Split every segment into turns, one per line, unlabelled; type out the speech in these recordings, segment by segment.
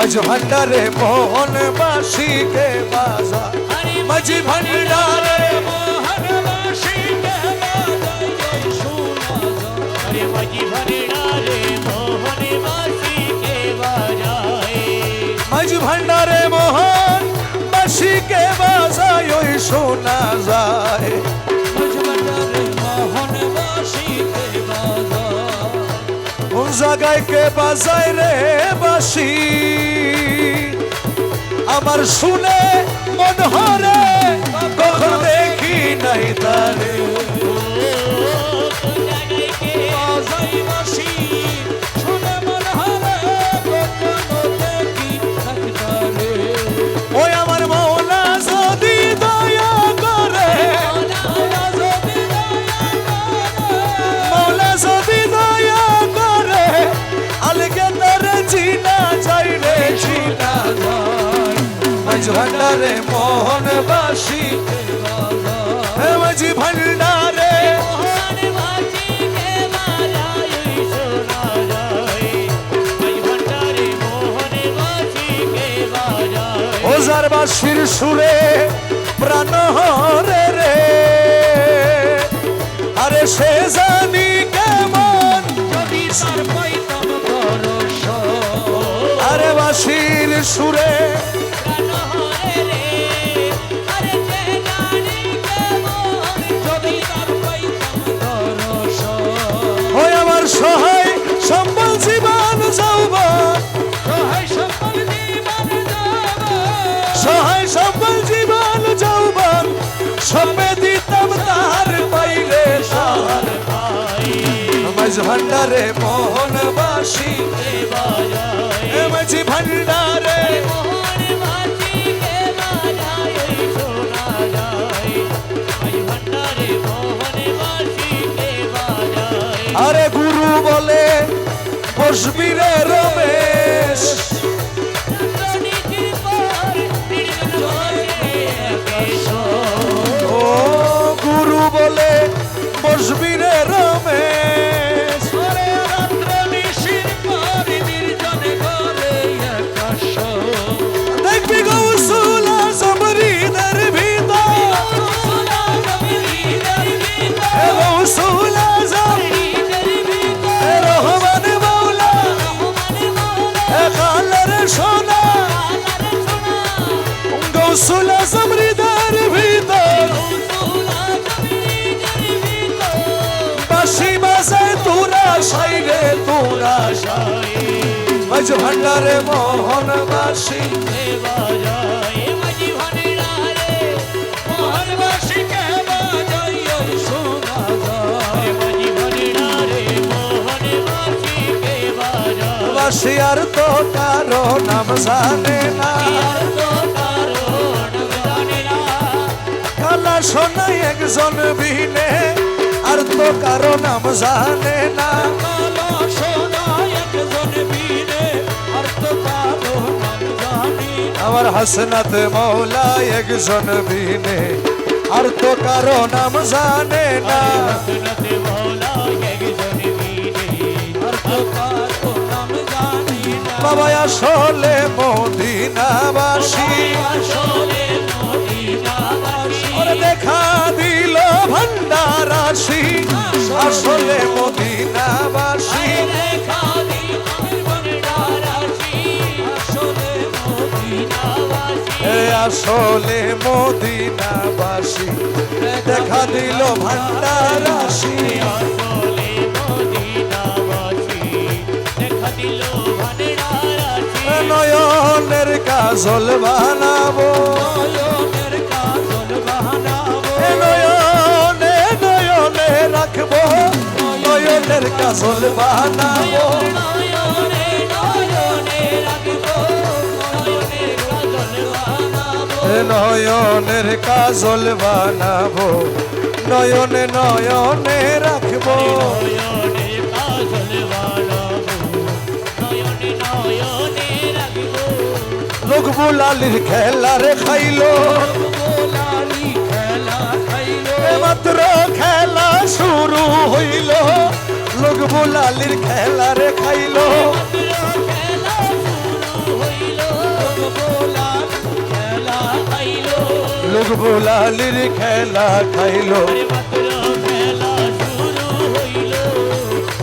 মাঝ ভান্ডারে মোহন বাসিকে বাজা মাঝি ভান্ডারে মোহন বাসিকে বাজায় শোনা যায় মাঝি ভান্ডারে মোহন বাসিকে বাজায় মাঝি ভান্ডারে মোহন বাসিকে বাজায় ওই শোনা যায় মাঝি ভান্ডারে মোহন বাসিকে বাজায় কোন জায়গায় কে বাজায় রে বাসি আমার শুনে মন হরে কখন দেখি নাই তারে ওই আমার মৌলা যদি দয়া করে মৌলা যদি দয়া করে আলগে তারে চিনা যাই রে চিনা যায় মাঝ ভান্ডারে মোহন বাসি মাঝি ভান্ডারে ওজার বাসির সুরে প্রাণ হরে রে আরে সে জানি কেমন যদি তার পাইতাম দর্শন আরে বাসির সুরে প্রাণ হরে রে আরে সে জানি কেমন যদি তার পাইতাম দর্শন ওই আমার সহায় সম্বল জীবন যৌবন সহায় সম্বল জীবন সহায় সম্বল জীবন যৌবন সবে দিতাম তার পাইলে সার মাঝ ভান্ডারে মোহন বাসি মাঝি ভান্ডারে আরে গুরু বলে বসবি রে রমেশ গুরু বলে বসবি রে রমেশ দেখবি গৌসুল আজম হৃদয়ের ভিতর গৌসুল আজম রহমান মৌলা কালের সোনা গৌসুল আজম হৃদয়ের ভিতর বাঁশি বাজায় তোরা সাই রে তোরা সাই মাঝ ভান্ডারে মোহন বাসি মাঝি ভান্ডারে মোহন বাসি কে বাজাই শোনা যায় মাঝি ভান্ডারে মোহন বাসি কে বাজায় বাসি আর তো কারো নাম জানে না কালা সোনা একজন বিনে আর তো কারো নাম জানে না কালা সোনা একজন বিনে আর তো কারো নাম জানি আমার হাসনাত মৌলা একজন বিনে আর তো কারো নাম জানে না হাসনাত মৌলা একজন বিনে আর তো কারো নাম জানি না বাবা আসলে মদিনাবাসী আসলে মদিনাবাসী ওরে দেখা দিল ভান্ডার রাশি আসলে মদিনাবাসী দেখা দিল ভান্ডার রাশি আসলে মদিনাবাসী আসলে মদিনাবাসী দেখা দিল ভান্ডার রাশি আসলে মদিনাবাসী দেখা দিল ভান্ডার রাশি নয়নের কাজল বানাবো নয়নের কাজল বানাবো নয়নে নয়নে রাখবো নয়নের কাজল বানাবো নয়নে নয়নে রাখবো নয়নের কাজল বানাবো নয়নে নয়নে রাখবো লোক বুলালির খেলা রে খাইলো মাত্র খেলা শুরু হইল লোক বুলালির খেলা রে খাইলো লোক বোলালির খেলা খাইলো
আরে মাত্র খেলা শুরু হইল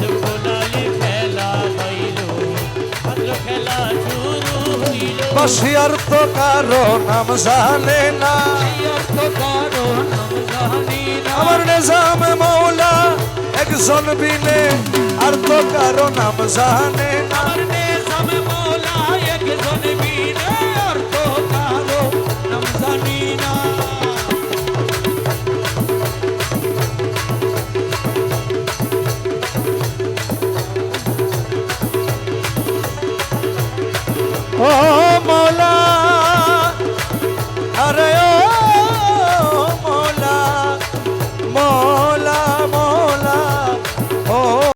লোকলালি খেলা হইল মাত্র খেলা শুরু হইল
বাসি আর তো কারো নাম জানে না
আর তো কারো নাম জানি না
আমার নিজাম মৌলা একজন বিনে আর তো কারো নাম জানে না
আমার নিজাম মওলা একজন